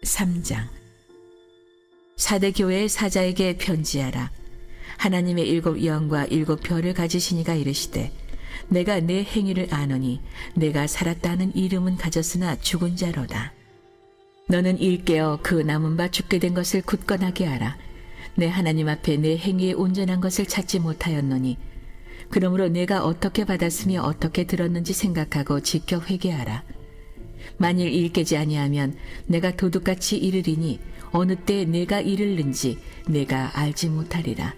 3장. 사대 교회의 사자에게 편지하라. 하나님의 7 영과 7 별을 가지시니가 이르시되 내가 내 행위를 아노니 내가 살았다는 이름은 가졌으나 죽은 자로다. 너는 일깨어 그 남은 바 죽게 된 것을 굳건하게 하라. 내 하나님 앞에 내 행위의 온전한 것을 찾지 못하였노니 그러므로 내가 어떻게 받았으며 어떻게 들었는지 생각하고 지켜 회개하라. 만일 일깨지 아니하면 내가 도둑같이 이르리니 어느 때 내가 이르는지 내가 알지 못하리라.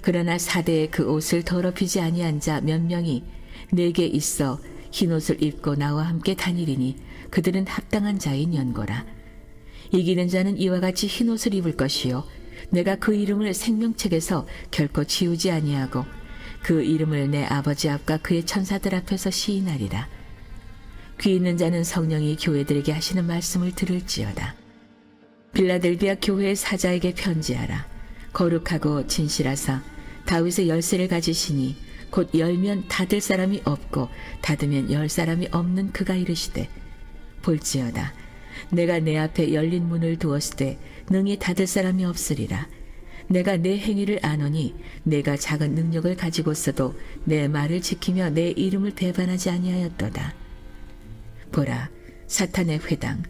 그러나 사대의 그 옷을 더럽히지 아니한 자 몇 명이 내게 있어 흰옷을 입고 나와 함께 다니리니 그들은 합당한 자인 연고라. 이기는 자는 이와 같이 흰옷을 입을 것이요 내가 그 이름을 생명책에서 결코 지우지 아니하고 그 이름을 내 아버지 앞과 그의 천사들 앞에서 시인하리라. 귀 있는 자는 성령이 교회들에게 하시는 말씀을 들을지어다. 빌라델비아 교회의 사자에게 편지하라. 거룩하고 진실하사 다윗의 열쇠를 가지시니 곧 열면 닫을 사람이 없고 닫으면 열 사람이 없는 그가 이르시되 볼지어다. 내가 내 앞에 열린 문을 두었을 때 능히 닫을 사람이 없으리라. 내가 내 행위를 아노니 내가 작은 능력을 가지고서도 내 말을 지키며 내 이름을 배반하지 아니하였도다. 보라, 사탄의 회당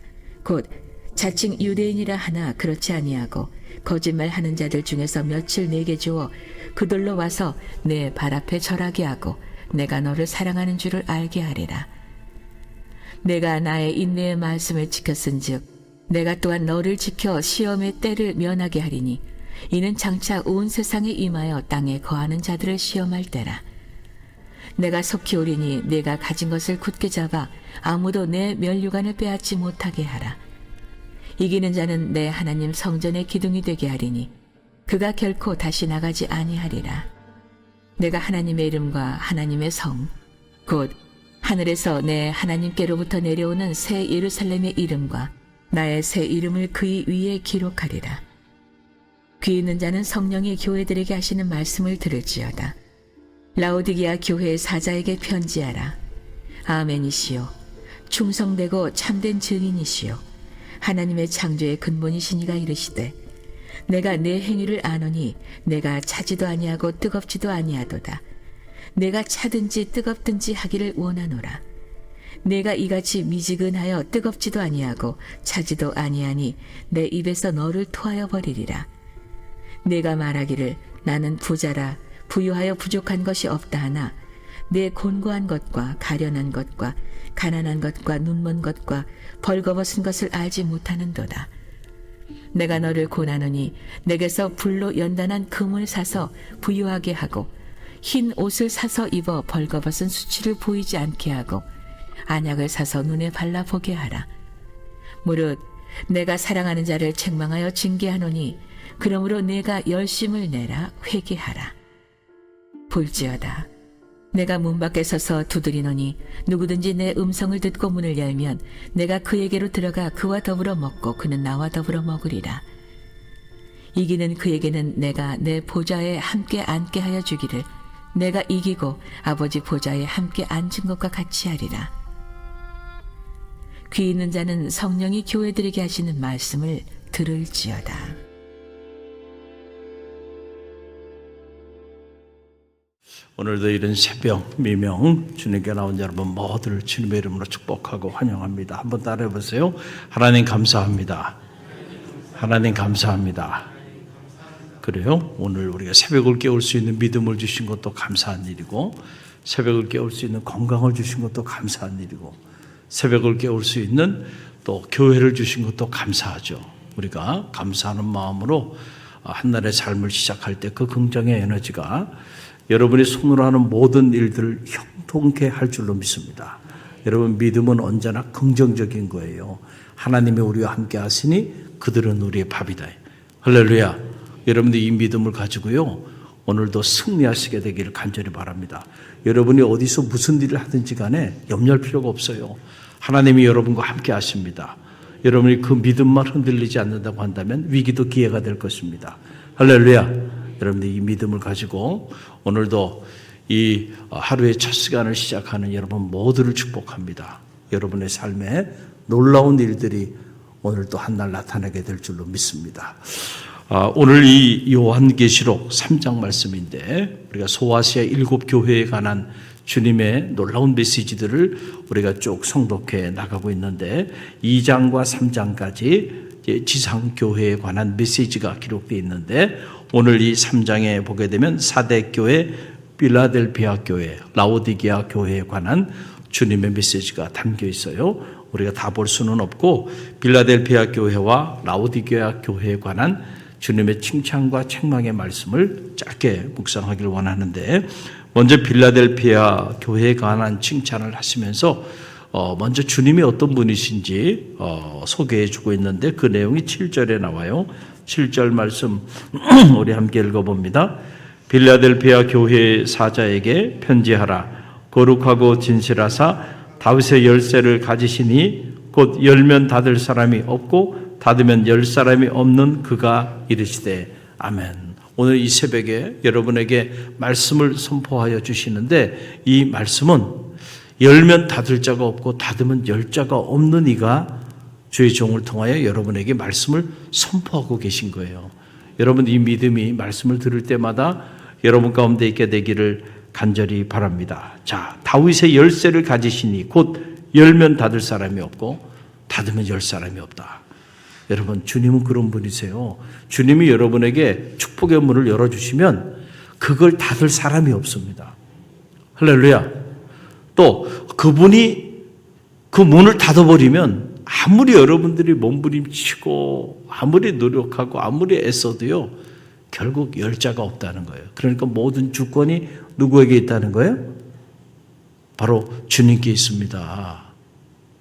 곧 자칭 유대인이라 하나 그렇지 아니하고 거짓말하는 자들 중에서 며칠 내게 주어 그들로 와서 내 발 앞에 절하게 하고 내가 너를 사랑하는 줄을 알게 하리라. 내가 나의 인내의 말씀을 지켰은즉 내가 또한 너를 지켜 시험의 때를 면하게 하리니 이는 장차 온 세상에 임하여 땅에 거하는 자들을 시험할 때라. 내가 속히 오리니 내가 가진 것을 굳게 잡아 아무도 내 면류관을 빼앗지 못하게 하라. 이기는 자는 내 하나님 성전의 기둥이 되게 하리니 그가 결코 다시 나가지 아니하리라. 내가 하나님의 이름과 하나님의 성 곧 하늘에서 내 하나님께로부터 내려오는 새 예루살렘의 이름과 나의 새 이름을 그의 위에 기록하리라. 귀 있는 자는 성령이 교회들에게 하시는 말씀을 들을지어다. 라오디게아 교회의 사자에게 편지하라. 아멘이시요 충성되고 참된 증인이시요 하나님의 창조의 근본이시니가 이르시되 내가 내 행위를 아노니 내가 차지도 아니하고 뜨겁지도 아니하도다. 내가 차든지 뜨겁든지 하기를 원하노라. 내가 이같이 미지근하여 뜨겁지도 아니하고 차지도 아니하니 내 입에서 너를 토하여 버리리라. 내가 말하기를 나는 부자라 부유하여 부족한 것이 없다 하나 내 곤고한 것과 가련한 것과 가난한 것과 눈먼 것과 벌거벗은 것을 알지 못하는도다. 내가 너를 고나노니 내게서 불로 연단한 금을 사서 부유하게 하고 흰 옷을 사서 입어 벌거벗은 수치를 보이지 않게 하고 안약을 사서 눈에 발라보게 하라. 무릇 내가 사랑하는 자를 책망하여 징계하노니 그러므로 내가 열심을 내라 회개하라. 볼지어다. 내가 문 밖에 서서 두드리노니 누구든지 내 음성을 듣고 문을 열면 내가 그에게로 들어가 그와 더불어 먹고 그는 나와 더불어 먹으리라. 이기는 그에게는 내가 내 보좌에 함께 앉게 하여 주기를 내가 이기고 아버지 보좌에 함께 앉은 것과 같이 하리라. 귀 있는 자는 성령이 교회들에게 하시는 말씀을 들을지어다. 오늘도 이른 새벽 미명 주님께 나온 여러분 모두를 주님의 이름으로 축복하고 환영합니다. 한번 따라해 보세요. 하나님 감사합니다. 하나님 감사합니다. 그래요. 오늘 우리가 새벽을 깨울 수 있는 믿음을 주신 것도 감사한 일이고 새벽을 깨울 수 있는 건강을 주신 것도 감사한 일이고 새벽을 깨울 수 있는 또 교회를 주신 것도 감사하죠. 우리가 감사하는 마음으로 한날의 삶을 시작할 때 그 긍정의 에너지가 여러분이 손으로 하는 모든 일들을 형통케 할 줄로 믿습니다. 여러분 믿음은 언제나 긍정적인 거예요. 하나님이 우리와 함께 하시니 그들은 우리의 밥이다. 할렐루야. 여러분들이 이 믿음을 가지고요 오늘도 승리하시게 되기를 간절히 바랍니다. 여러분이 어디서 무슨 일을 하든지 간에 염려할 필요가 없어요. 하나님이 여러분과 함께 하십니다. 여러분이 그 믿음만 흔들리지 않는다고 한다면 위기도 기회가 될 것입니다. 할렐루야. 여러분들이 이 믿음을 가지고 오늘도 이 하루의 첫 시간을 시작하는 여러분 모두를 축복합니다. 여러분의 삶에 놀라운 일들이 오늘 또 한 날 나타나게 될 줄로 믿습니다. 오늘 이 요한계시록 3장 말씀인데 우리가 소아시아 7교회에 관한 주님의 놀라운 메시지들을 우리가 쭉 성독해 나가고 있는데 2장과 3장까지 지상교회에 관한 메시지가 기록되어 있는데 오늘 이 3장에 보게 되면 사대교회, 필라델피아 교회, 라오디게아 교회에 관한 주님의 메시지가 담겨 있어요. 우리가 다 볼 수는 없고 필라델피아 교회와 라오디게아 교회에 관한 주님의 칭찬과 책망의 말씀을 짧게 묵상하기를 원하는데 먼저 필라델피아 교회에 관한 칭찬을 하시면서 먼저 주님이 어떤 분이신지 소개해 주고 있는데 그 내용이 7절에 나와요. 7절 말씀 우리 함께 읽어봅니다. 필라델피아 교회 사자에게 편지하라. 거룩하고 진실하사 다윗의 열쇠를 가지시니 곧 열면 닫을 사람이 없고 닫으면 열 사람이 없는 그가 이르시되 아멘. 오늘 이 새벽에 여러분에게 말씀을 선포하여 주시는데 이 말씀은 열면 닫을 자가 없고 닫으면 열 자가 없는 이가 주의 종을 통하여 여러분에게 말씀을 선포하고 계신 거예요. 여러분 이 믿음이 말씀을 들을 때마다 여러분 가운데 있게 되기를 간절히 바랍니다. 자, 다윗의 열쇠를 가지시니 곧 열면 닫을 사람이 없고 닫으면 열 사람이 없다. 여러분 주님은 그런 분이세요. 주님이 여러분에게 축복의 문을 열어주시면 그걸 닫을 사람이 없습니다. 할렐루야. 또 그분이 그 문을 닫아버리면 아무리 여러분들이 몸부림치고 아무리 노력하고 아무리 애써도요 결국 열 자가 없다는 거예요. 그러니까 모든 주권이 누구에게 있다는 거예요? 바로 주님께 있습니다.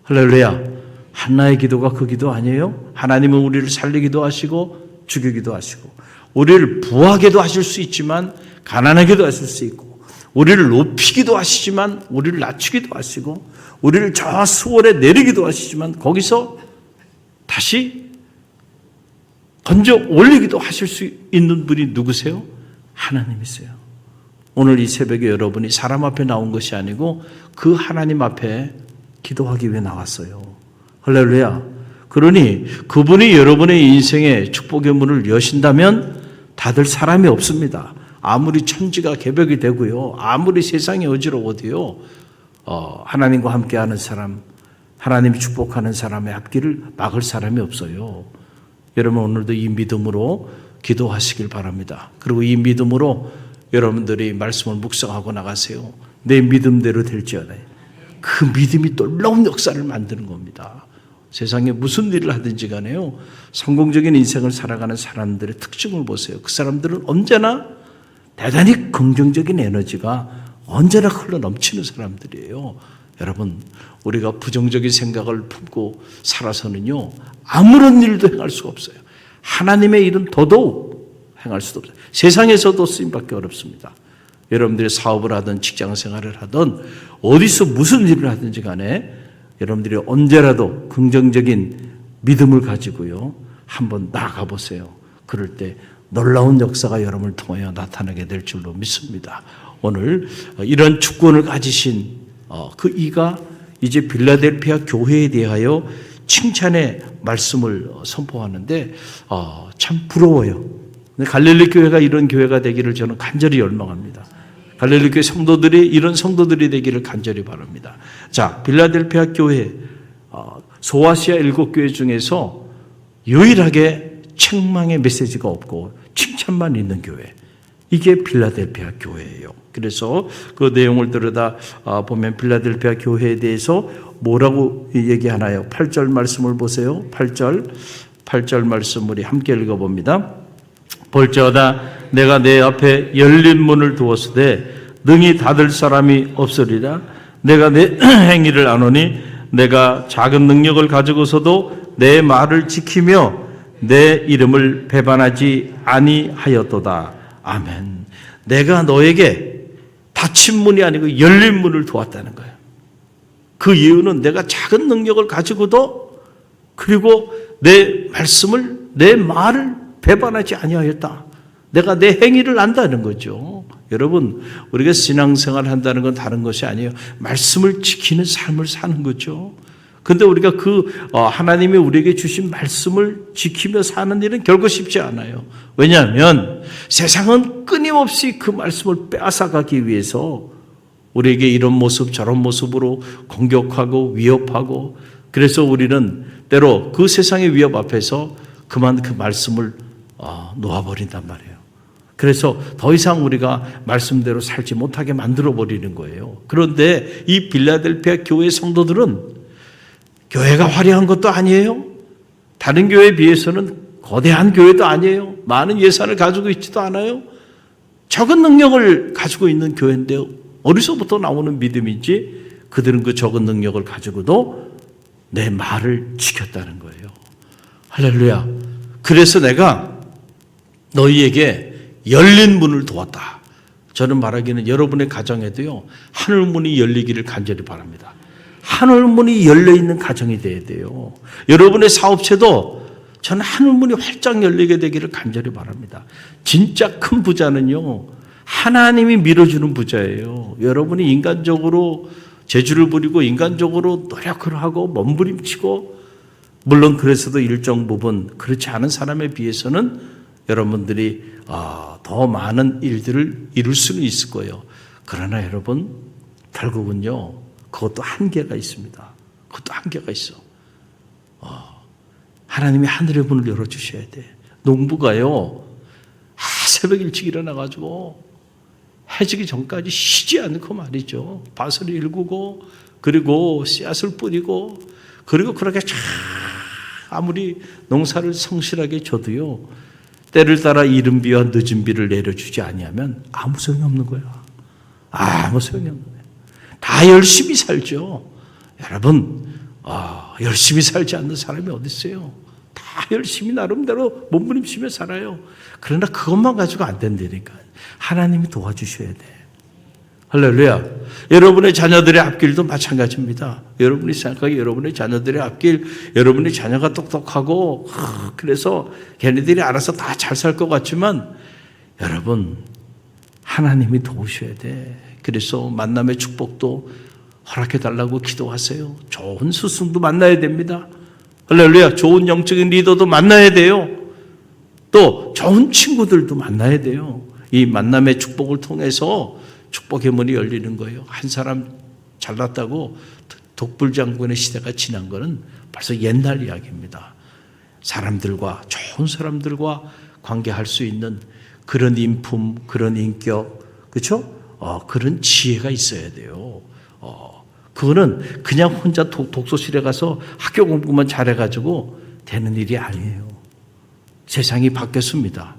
할렐루야. 한나의 기도가 그 기도 아니에요? 하나님은 우리를 살리기도 하시고 죽이기도 하시고 우리를 부하게도 하실 수 있지만 가난하게도 하실 수 있고 우리를 높이기도 하시지만 우리를 낮추기도 하시고 우리를 저 수월에 내리기도 하시지만 거기서 다시 건져 올리기도 하실 수 있는 분이 누구세요? 하나님이세요. 오늘 이 새벽에 여러분이 사람 앞에 나온 것이 아니고 그 하나님 앞에 기도하기 위해 나왔어요. 할렐루야. 그러니 그분이 여러분의 인생에 축복의 문을 여신다면 닫을 사람이 없습니다. 아무리 천지가 개벽이 되고요. 아무리 세상이 어지러워도요. 하나님과 함께하는 사람, 하나님이 축복하는 사람의 앞길을 막을 사람이 없어요. 여러분 오늘도 이 믿음으로 기도하시길 바랍니다. 그리고 이 믿음으로 여러분들이 말씀을 묵상하고 나가세요. 내 믿음대로 될지어다. 그 믿음이 놀라운 역사를 만드는 겁니다. 세상에 무슨 일을 하든지 간에요. 성공적인 인생을 살아가는 사람들의 특징을 보세요. 그 사람들은 언제나 대단히 긍정적인 에너지가 언제나 흘러 넘치는 사람들이에요. 여러분 우리가 부정적인 생각을 품고 살아서는요 아무런 일도 행할 수가 없어요. 하나님의 일은 더더욱 행할 수도 없어요. 세상에서도 쓰임받기 어렵습니다. 여러분들이 사업을 하든 직장 생활을 하든 어디서 무슨 일을 하든지 간에 여러분들이 언제라도 긍정적인 믿음을 가지고요 한번 나아가 보세요. 그럴 때 놀라운 역사가 여러분을 통하여 나타나게 될 줄로 믿습니다. 오늘 이런 주권을 가지신 그 이가 이제 필라델피아 교회에 대하여 칭찬의 말씀을 선포하는데 참 부러워요. 갈릴리 교회가 이런 교회가 되기를 저는 간절히 열망합니다. 갈릴리 교회 성도들이 이런 성도들이 되기를 간절히 바랍니다. 자, 필라델피아 교회 소아시아 7교회 중에서 유일하게 책망의 메시지가 없고 칭찬만 있는 교회. 이게 필라델피아 교회예요. 그래서 그 내용을 들여다 보면 필라델피아 교회에 대해서 뭐라고 얘기하나요? 8절 말씀을 보세요. 8절 말씀 우리 함께 읽어봅니다. 볼지어다 내가 내 앞에 열린 문을 두었으되 능히 닫을 사람이 없으리라. 내가 내 행위를 아노니 내가 작은 능력을 가지고서도 내 말을 지키며 내 이름을 배반하지 아니하였도다. 아멘. 내가 너에게 닫힌 문이 아니고 열린 문을 두었다는 거예요. 그 이유는 내가 작은 능력을 가지고도 그리고 내 말씀을 내 말을 배반하지 아니하였다. 내가 내 행위를 안다는 거죠. 여러분 우리가 신앙생활을 한다는 건 다른 것이 아니에요. 말씀을 지키는 삶을 사는 거죠. 근데 우리가 하나님이 우리에게 주신 말씀을 지키며 사는 일은 결코 쉽지 않아요. 왜냐하면 세상은 끊임없이 그 말씀을 빼앗아가기 위해서 우리에게 이런 모습 저런 모습으로 공격하고 위협하고, 그래서 우리는 때로 그 세상의 위협 앞에서 그만 그 말씀을 놓아버린단 말이에요. 그래서 더 이상 우리가 말씀대로 살지 못하게 만들어버리는 거예요. 그런데 이 빌라델피아 교회 성도들은 교회가 화려한 것도 아니에요. 다른 교회에 비해서는 거대한 교회도 아니에요. 많은 예산을 가지고 있지도 않아요. 적은 능력을 가지고 있는 교회인데요. 어디서부터 나오는 믿음인지 그들은 그 적은 능력을 가지고도 내 말을 지켰다는 거예요. 할렐루야. 그래서 내가 너희에게 열린 문을 두었다. 저는 말하기는 여러분의 가정에도요, 하늘문이 열리기를 간절히 바랍니다. 하늘문이 열려있는 가정이 되어야 돼요. 여러분의 사업체도 저는 하늘문이 활짝 열리게 되기를 간절히 바랍니다. 진짜 큰 부자는요, 하나님이 밀어주는 부자예요. 여러분이 인간적으로 재주를 부리고 인간적으로 노력을 하고 몸부림치고, 물론 그래서도 일정 부분 그렇지 않은 사람에 비해서는 여러분들이 더 많은 일들을 이룰 수는 있을 거예요. 그러나 여러분, 결국은요, 그것도 한계가 있습니다. 그것도 한계가 있어. 하나님이 하늘의 문을 열어주셔야 돼. 농부가요, 새벽 일찍 일어나가지고 해지기 전까지 쉬지 않고 말이죠. 밭을 일구고, 그리고 씨앗을 뿌리고, 그리고 그렇게 아무리 농사를 성실하게 줘도요, 때를 따라 이른 비와 늦은 비를 내려주지 아니하면 아무 소용이 없는 거야. 아무 소용이 없는 거야. 다 열심히 살죠. 여러분, 열심히 살지 않는 사람이 어디 있어요? 다 열심히 나름대로 몸부림치며 살아요. 그러나 그것만 가지고 안 된다니까. 하나님이 도와주셔야 돼. 할렐루야. 여러분의 자녀들의 앞길도 마찬가지입니다. 여러분이 생각하기에 여러분의 자녀들의 앞길, 여러분의 자녀가 똑똑하고 그래서 걔네들이 알아서 다 잘 살 것 같지만, 여러분, 하나님이 도우셔야 돼. 그래서 만남의 축복도 허락해달라고 기도하세요. 좋은 스승도 만나야 됩니다. 할렐루야. 좋은 영적인 리더도 만나야 돼요. 또 좋은 친구들도 만나야 돼요. 이 만남의 축복을 통해서 축복의 문이 열리는 거예요. 한 사람 잘났다고 독불장군의 시대가 지난 거는 벌써 옛날 이야기입니다. 사람들과, 좋은 사람들과 관계할 수 있는 그런 인품, 그런 인격, 그렇죠? 그런 지혜가 있어야 돼요. 그거는 그냥 혼자 독서실에 가서 학교 공부만 잘해가지고 되는 일이 아니에요. 세상이 바뀌었습니다.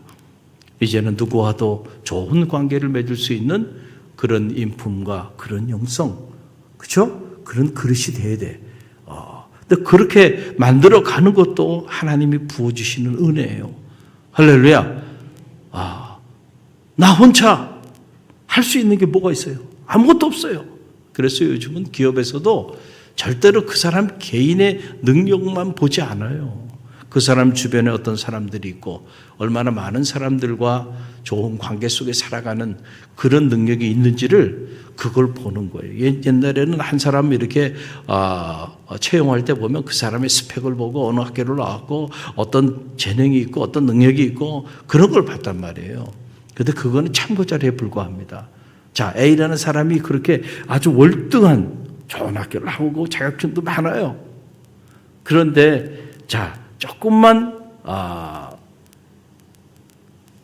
이제는 누구와도 좋은 관계를 맺을 수 있는 그런 인품과 그런 영성, 그렇죠? 그런 그릇이 돼야 돼. 근데 그렇게 만들어 가는 것도 하나님이 부어주시는 은혜예요. 할렐루야. 나 혼자 할 수 있는 게 뭐가 있어요? 아무것도 없어요. 그래서 요즘은 기업에서도 절대로 그 사람 개인의 능력만 보지 않아요. 그 사람 주변에 어떤 사람들이 있고 얼마나 많은 사람들과 좋은 관계 속에 살아가는 그런 능력이 있는지를 그걸 보는 거예요. 옛날에는 한 사람 이렇게 채용할 때 보면 그 사람의 스펙을 보고 어느 학교를 나왔고 어떤 재능이 있고 어떤 능력이 있고 그런 걸 봤단 말이에요. 그런데 그거는 참고자료에 불과합니다. 자, A라는 사람이 그렇게 아주 월등한 좋은 학교를 나오고 자격증도 많아요. 그런데 자, 조금만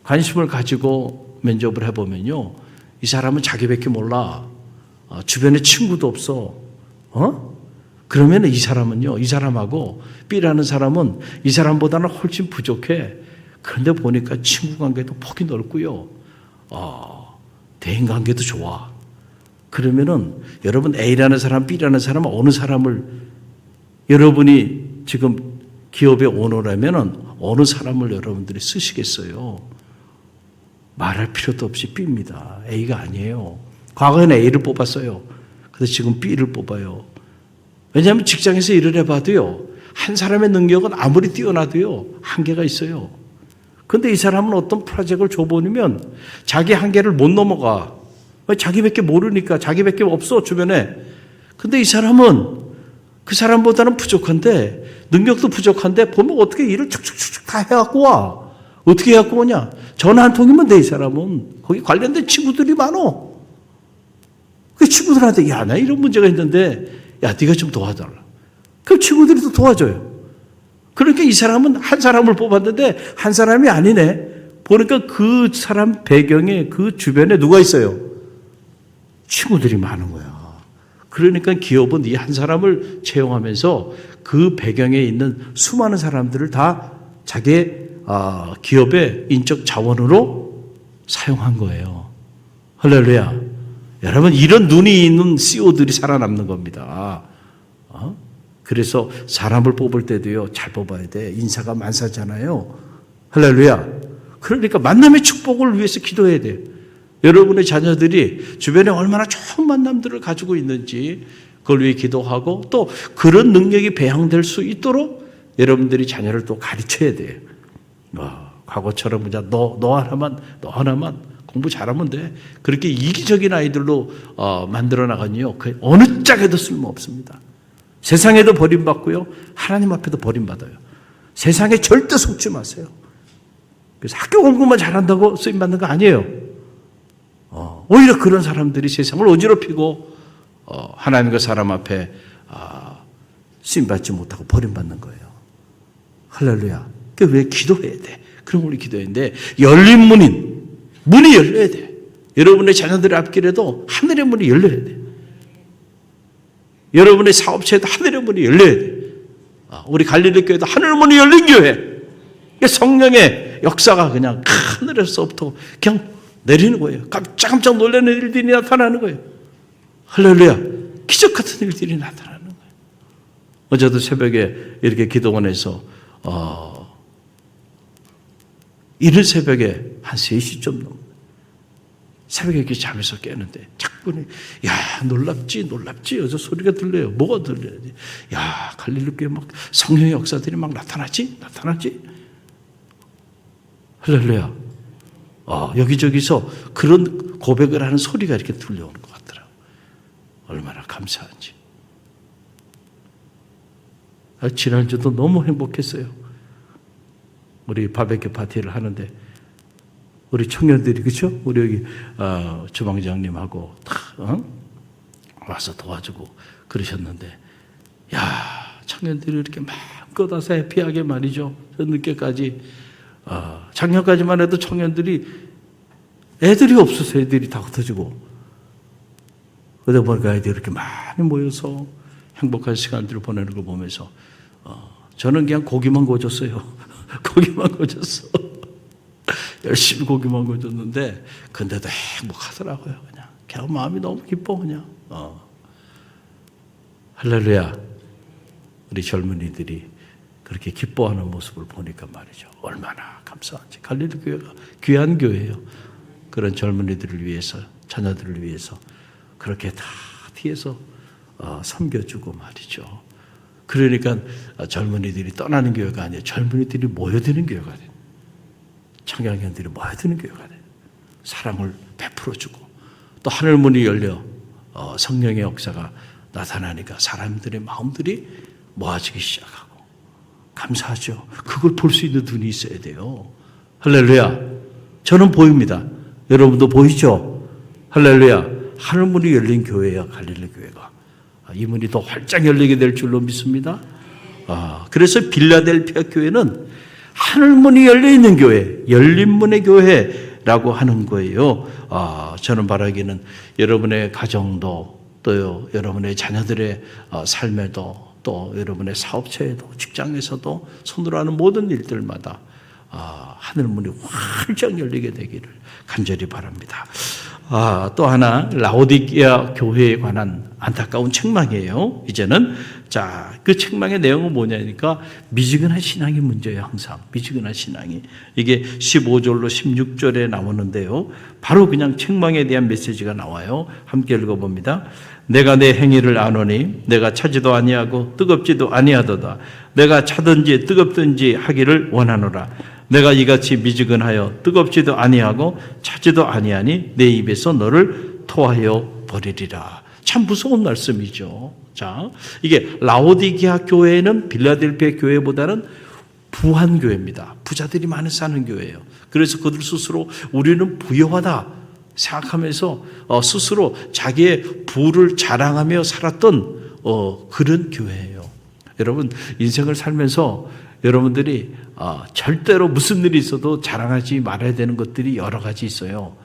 관심을 가지고 면접을 해보면요, 이 사람은 자기밖에 몰라. 주변에 친구도 없어. 그러면 이 사람은요, 이 사람하고 B라는 사람은 이 사람보다는 훨씬 부족해. 그런데 보니까 친구 관계도 폭이 넓고요, 대인관계도 좋아. 그러면은 여러분 A라는 사람, B라는 사람은 어느 사람을 여러분이 지금 기업의 오너라면은 어느 사람을 여러분들이 쓰시겠어요? 말할 필요도 없이 B입니다. A가 아니에요. 과거에는 A를 뽑았어요. 그런데 지금 B를 뽑아요. 왜냐하면 직장에서 일을 해봐도요, 한 사람의 능력은 아무리 뛰어나도요, 한계가 있어요. 그런데 이 사람은 어떤 프로젝트를 줘버리면 자기 한계를 못 넘어가. 자기밖에 모르니까, 자기밖에 없어 주변에. 근데 이 사람은 그 사람보다는 부족한데, 능력도 부족한데 보면 어떻게 일을 축축축 다 해갖고 와. 어떻게 해갖고 오냐? 전화 한 통이면 돼. 이 사람은 거기 관련된 친구들이 많어. 그 친구들한테 야, 나 이런 문제가 있는데 야, 네가 좀 도와달라. 그 친구들이 또 도와줘요. 그러니까 이 사람은 한 사람을 뽑았는데 한 사람이 아니네. 보니까 그 사람 배경에 그 주변에 누가 있어요? 친구들이 많은 거야. 그러니까 기업은 이 한 사람을 채용하면서 그 배경에 있는 수많은 사람들을 다 자기의 기업의 인적 자원으로 사용한 거예요. 할렐루야. 여러분, 이런 눈이 있는 CEO들이 살아남는 겁니다. 그래서 사람을 뽑을 때도요, 잘 뽑아야 돼. 인사가 만사잖아요. 할렐루야. 그러니까 만남의 축복을 위해서 기도해야 돼요. 여러분의 자녀들이 주변에 얼마나 좋은 만남들을 가지고 있는지 그걸 위해 기도하고 또 그런 능력이 배양될 수 있도록 여러분들이 자녀를 또 가르쳐야 돼요. 과거처럼 그냥 너 하나만 공부 잘하면 돼. 그렇게 이기적인 아이들로 만들어 나가니요, 그 어느 짝에도 쓸모없습니다. 세상에도 버림받고요, 하나님 앞에도 버림받아요. 세상에 절대 속지 마세요. 그래서 학교 공부만 잘한다고 쓰임받는 거 아니에요. 오히려 그런 사람들이 세상을 어지럽히고 하나님과 사람 앞에 쓰임받지 못하고 버림받는 거예요. 할렐루야. 그게 왜 기도해야 돼? 그럼 우리 기도했는데 열린 문이 열려야 돼. 여러분의 자녀들의 앞길에도 하늘의 문이 열려야 돼. 여러분의 사업체에도 하늘의 문이 열려야 돼. 우리 갈릴리 교회도 하늘의 문이 열린 교회. 성령의 역사가 그냥 하늘에서부터 그냥 내리는 거예요. 깜짝 놀라는 일들이 나타나는 거예요. 할렐루야. 기적 같은 일들이 나타나는 거예요. 어제도 새벽에 이렇게 기도원에서 이른 새벽에 한 3시쯤 넘는 새벽에 이렇게 잠에서 깨는데 자꾸 야, 놀랍지 어제 소리가 들려요. 뭐가 들려야지? 야, 갈릴리 교회 막 성령의 역사들이 막 나타나지? 할렐루야. 여기저기서 그런 고백을 하는 소리가 이렇게 들려오는 것 같더라고요. 얼마나 감사한지. 지난주도 너무 행복했어요. 우리 바베큐 파티를 하는데 우리 청년들이, 그렇죠? 우리 여기 주방장님하고 다 와서 도와주고 그러셨는데, 야, 청년들이 이렇게 마음껏 와서 해피하게 말이죠. 늦게까지. 작년까지만 해도 청년들이 애들이 없어서 애들이 다 흩어지고, 그러다 보니까 애들이 이렇게 많이 모여서 행복한 시간들을 보내는 걸 보면서 저는 그냥 고기만 구워줬어요. 고기만 구워줬어. 열심히 고기만 구워줬는데 근데도 행복하더라고요. 그냥 마음이 너무 기뻐. 그냥 할렐루야. 우리 젊은이들이 그렇게 기뻐하는 모습을 보니까 말이죠, 얼마나 감사한지. 갈릴리 교회가 귀한 교회예요. 그런 젊은이들을 위해서, 자녀들을 위해서 그렇게 다 뒤에서 섬겨주고 말이죠. 그러니까 젊은이들이 떠나는 교회가 아니에요. 젊은이들이 모여드는 교회가 돼요. 청년들이 모여드는 교회가 돼요. 사랑을 베풀어주고 또 하늘문이 열려 성령의 역사가 나타나니까 사람들의 마음들이 모아지기 시작하고 감사하죠. 그걸 볼 수 있는 눈이 있어야 돼요. 할렐루야. 저는 보입니다. 여러분도 보이죠? 할렐루야. 하늘문이 열린 교회야, 갈릴리 교회가. 이 문이 더 활짝 열리게 될 줄로 믿습니다. 그래서 빌라델피아 교회는 하늘문이 열려있는 교회, 열린 문의 교회라고 하는 거예요. 저는 바라기는 여러분의 가정도 또요, 여러분의 자녀들의 삶에도 또 여러분의 사업체에도 직장에서도 손으로 하는 모든 일들마다 하늘문이 활짝 열리게 되기를 간절히 바랍니다. 또 하나 라오디게아 교회에 관한 안타까운 책망이에요. 이제는 그 책망의 내용은 뭐냐니까 미지근한 신앙이 문제예요. 항상 미지근한 신앙이. 이게 15절로 16절에 나오는데요. 바로 그냥 책망에 대한 메시지가 나와요. 함께 읽어봅니다. 내가 내 행위를 아노니 내가 차지도 아니하고 뜨겁지도 아니하도다. 내가 차든지 뜨겁든지 하기를 원하노라. 내가 이같이 미지근하여 뜨겁지도 아니하고 차지도 아니하니 내 입에서 너를 토하여 버리리라. 참 무서운 말씀이죠. 자, 이게 라오디게아 교회는 빌라델피아 교회보다는 부한 교회입니다. 부자들이 많이 사는 교회예요. 그래서 그들 스스로 우리는 부유하다 생각하면서 스스로 자기의 부를 자랑하며 살았던 그런 교회예요. 여러분, 인생을 살면서 여러분들이 절대로 무슨 일이 있어도 자랑하지 말아야 되는 것들이 여러 가지 있어요.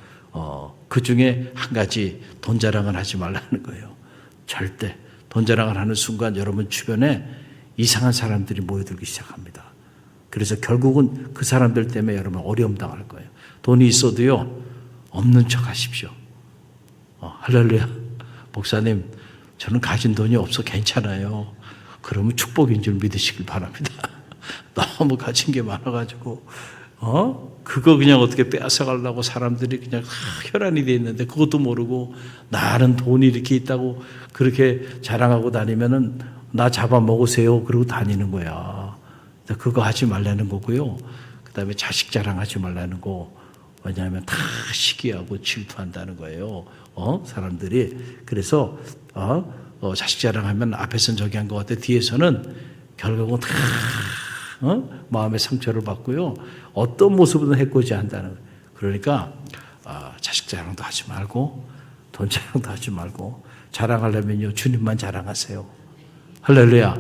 그 중에 한 가지, 돈 자랑을 하지 말라는 거예요. 절대. 돈 자랑을 하는 순간 여러분 주변에 이상한 사람들이 모여들기 시작합니다. 그래서 결국은 그 사람들 때문에 여러분 어려움 당할 거예요. 돈이 있어도요, 없는 척 하십시오. 할렐루야. 목사님, 저는 가진 돈이 없어 괜찮아요. 그러면 축복인 줄 믿으시길 바랍니다. 너무 가진 게 많아가지고, 그거 그냥 어떻게 빼앗아가려고 사람들이 그냥 혈안이 돼 있는데 그것도 모르고 나는 돈이 이렇게 있다고 그렇게 자랑하고 다니면은 나 잡아먹으세요. 그러고 다니는 거야. 그거 하지 말라는 거고요. 그 다음에 자식 자랑하지 말라는 거. 왜냐하면 다 시기하고 질투한다는 거예요. 사람들이. 그래서, 자식 자랑하면 앞에서는 저기 한 것 같아. 뒤에서는 결국은 다, 마음의 상처를 받고요. 어떤 모습으로든 해코지 한다는 거예요. 그러니까, 자식 자랑도 하지 말고, 돈 자랑도 하지 말고, 자랑하려면요, 주님만 자랑하세요. 할렐루야.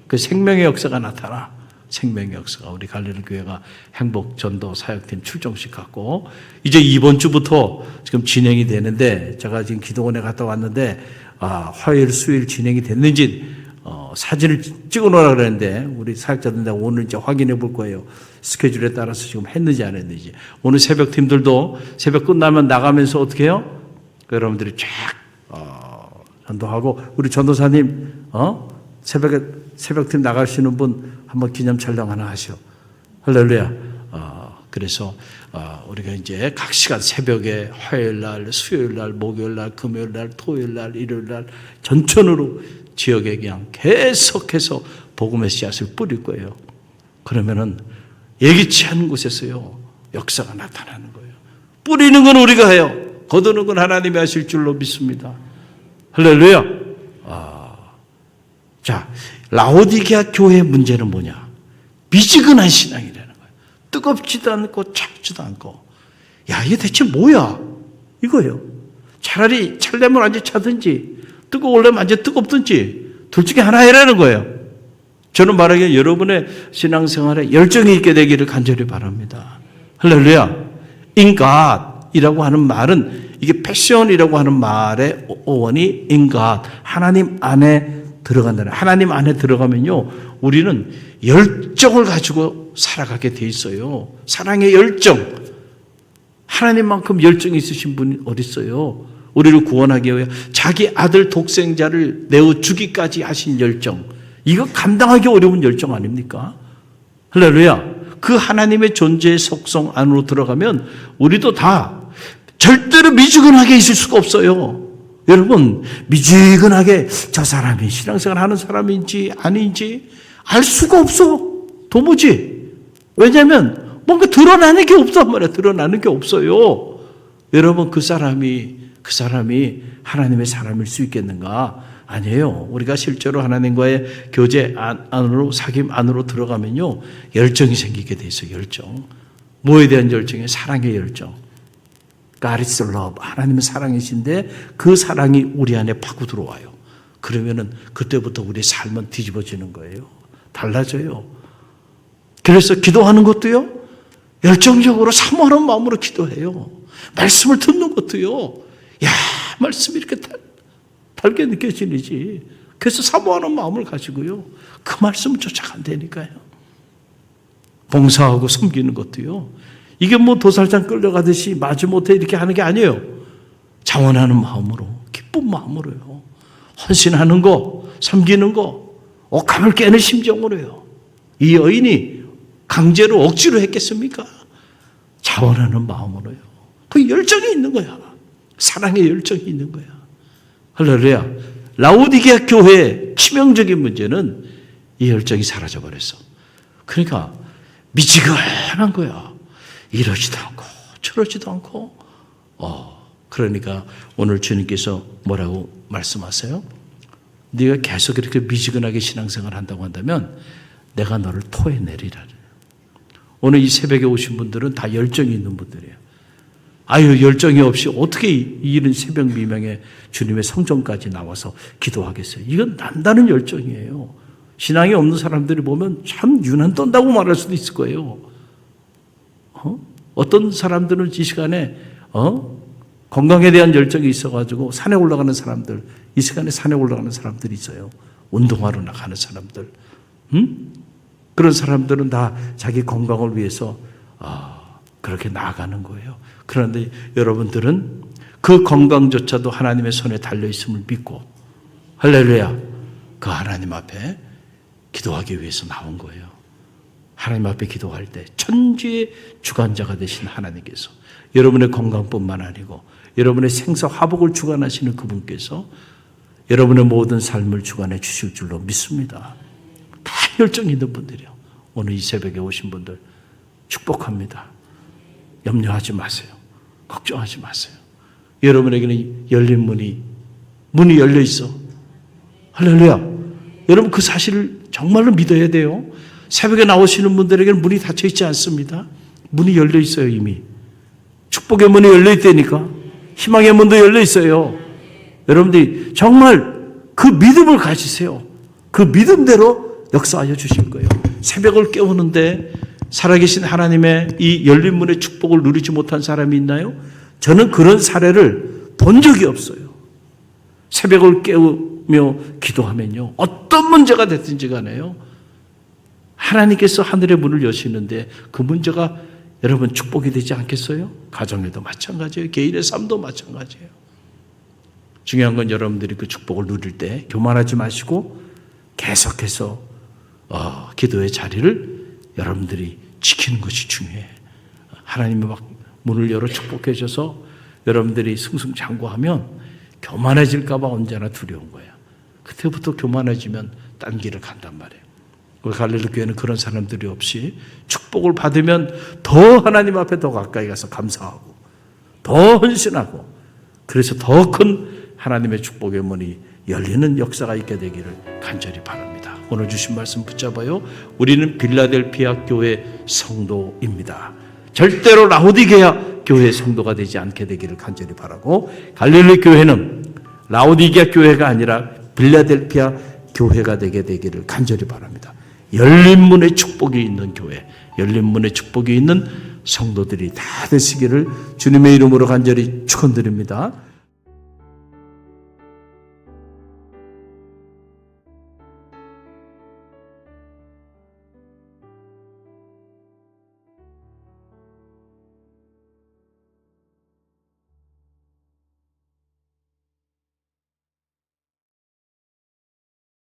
그 생명의 역사가 나타나. 생명의 역사가 우리 갈릴리 교회가 행복 전도 사역팀 출정식 갖고 이제 이번 주부터 지금 진행이 되는데 제가 지금 기도원에 갔다 왔는데 화요일 수요일 진행이 됐는지 사진을 찍어 놓으라 그랬는데 우리 사역자들 오늘 이제 확인해 볼 거예요. 스케줄에 따라서 지금 했는지 안 했는지. 오늘 새벽 팀들도 새벽 끝나면 나가면서 어떻게 해요? 여러분들이 쫙 전도하고 우리 전도사님 새벽팀 나가시는 분 한번 기념 촬영 하나 하시오. 할렐루야. 그래서 우리가 이제 각 시간 새벽에 화요일 날, 수요일 날, 목요일 날, 금요일 날, 토요일 날, 일요일 날 전천으로 지역에 그냥 계속해서 복음의 씨앗을 뿌릴 거예요. 그러면은 예기치 않은 곳에서요 역사가 나타나는 거예요. 뿌리는 건 우리가 해요. 거두는 건 하나님이 하실 줄로 믿습니다. 할렐루야. 자, 라오디게아 교회의 문제는 뭐냐? 미지근한 신앙이라는 거예요. 뜨겁지도 않고 차지도 않고. 야, 이게 대체 뭐야? 이거예요. 차라리 찰려면 완전 차든지 뜨거울려면 완전 뜨겁든지 둘 중에 하나 해라는 거예요. 저는 말하기에 여러분의 신앙생활에 열정이 있게 되기를 간절히 바랍니다. 할렐루야. In God이라고 하는 말은 이게 패션이라고 하는 말의 어원이 in God, 하나님 안에 들어간다는. 하나님 안에 들어가면요 우리는 열정을 가지고 살아가게 돼 있어요. 사랑의 열정. 하나님만큼 열정이 있으신 분이 어디 있어요? 우리를 구원하기 위해 자기 아들 독생자를 내어 주기까지 하신 열정. 이거 감당하기 어려운 열정 아닙니까? 할렐루야. 그 하나님의 존재의 속성 안으로 들어가면 우리도 다 절대로 미지근하게 있을 수가 없어요. 여러분, 미지근하게 저 사람이 신앙생활 하는 사람인지 아닌지 알 수가 없어. 도무지. 왜냐하면 뭔가 드러나는 게 없단 말이야. 드러나는 게 없어요. 여러분, 그 사람이 하나님의 사람일 수 있겠는가? 아니에요. 우리가 실제로 하나님과의 교제 안으로, 사귐 안으로 들어가면요 열정이 생기게 돼 있어요. 열정. 뭐에 대한 열정이에요? 사랑의 열정. God is love. 하나님은 사랑이신데 그 사랑이 우리 안에 파고 들어와요. 그러면은 그때부터 우리의 삶은 뒤집어지는 거예요. 달라져요. 그래서 기도하는 것도요, 열정적으로 사모하는 마음으로 기도해요. 말씀을 듣는 것도요, 야, 말씀이 이렇게 달게 느껴지는지. 그래서 사모하는 마음을 가지고요, 그 말씀을 쫓아간다니까요. 봉사하고 섬기는 것도요, 이게 뭐 도살장 끌려가듯이 마지못해 이렇게 하는 게 아니에요. 자원하는 마음으로, 기쁜 마음으로요. 헌신하는 거, 섬기는 거, 옥합을 깨는 심정으로요. 이 여인이 강제로 억지로 했겠습니까? 자원하는 마음으로요. 그 열정이 있는 거야. 사랑의 열정이 있는 거야. 할렐루야. 라오디게아 교회의 치명적인 문제는 이 열정이 사라져버렸어. 그러니까 미지근한 거야. 이러지도 않고 저러지도 않고. 그러니까 오늘 주님께서 뭐라고 말씀하세요? 네가 계속 이렇게 미지근하게 신앙생활을 한다고 한다면 내가 너를 토해내리라. 오늘 이 새벽에 오신 분들은 다 열정이 있는 분들이에요. 아유, 열정이 없이 어떻게 이른 새벽 미명에 주님의 성전까지 나와서 기도하겠어요? 이건 단단한 열정이에요. 신앙이 없는 사람들이 보면 참 유난 떤다고 말할 수도 있을 거예요. 어떤 사람들은 이 시간에 건강에 대한 열정이 있어가지고 산에 올라가는 사람들, 이 시간에 산에 올라가는 사람들이 있어요. 운동하러 나가는 사람들. 그런 사람들은 다 자기 건강을 위해서 그렇게 나아가는 거예요. 그런데 여러분들은 그 건강조차도 하나님의 손에 달려있음을 믿고 할렐루야, 그 하나님 앞에 기도하기 위해서 나온 거예요. 하나님 앞에 기도할 때 천지의 주관자가 되신 하나님께서 여러분의 건강뿐만 아니고 여러분의 생사 화복을 주관하시는 그분께서 여러분의 모든 삶을 주관해 주실 줄로 믿습니다. 다 열정 있는 분들이요. 오늘 이 새벽에 오신 분들 축복합니다. 염려하지 마세요. 걱정하지 마세요. 여러분에게는 열린 문이 열려 있어. 할렐루야. 여러분 그 사실을 정말로 믿어야 돼요. 새벽에 나오시는 분들에게는 문이 닫혀 있지 않습니다. 문이 열려 있어요. 이미 축복의 문이 열려 있다니까. 희망의 문도 열려 있어요. 여러분들이 정말 그 믿음을 가지세요. 그 믿음대로 역사하여 주실 거예요. 새벽을 깨우는데 살아계신 하나님의 이 열린 문의 축복을 누리지 못한 사람이 있나요? 저는 그런 사례를 본 적이 없어요. 새벽을 깨우며 기도하면요, 어떤 문제가 됐든지 간에요, 하나님께서 하늘의 문을 여시는데 그 문제가 여러분 축복이 되지 않겠어요? 가정에도 마찬가지예요. 개인의 삶도 마찬가지예요. 중요한 건 여러분들이 그 축복을 누릴 때 교만하지 마시고 계속해서 기도의 자리를 여러분들이 지키는 것이 중요해요. 하나님이 막 문을 열어 축복해 줘서 여러분들이 승승장구하면 교만해질까 봐 언제나 두려운 거예요. 그때부터 교만해지면 딴 길을 간단 말이에요. 우리 갈릴리 교회는 그런 사람들이 없이 축복을 받으면 더 하나님 앞에 더 가까이 가서 감사하고 더 헌신하고 그래서 더 큰 하나님의 축복의 문이 열리는 역사가 있게 되기를 간절히 바랍니다. 오늘 주신 말씀 붙잡아요. 우리는 빌라델피아 교회 성도입니다. 절대로 라오디게아 교회 성도가 되지 않게 되기를 간절히 바라고, 갈릴리 교회는 라오디게아 교회가 아니라 빌라델피아 교회가 되게 되기를 간절히 바랍니다. 열린 문의 축복이 있는 교회, 열린 문의 축복이 있는 성도들이 다 되시기를 주님의 이름으로 간절히 축원드립니다.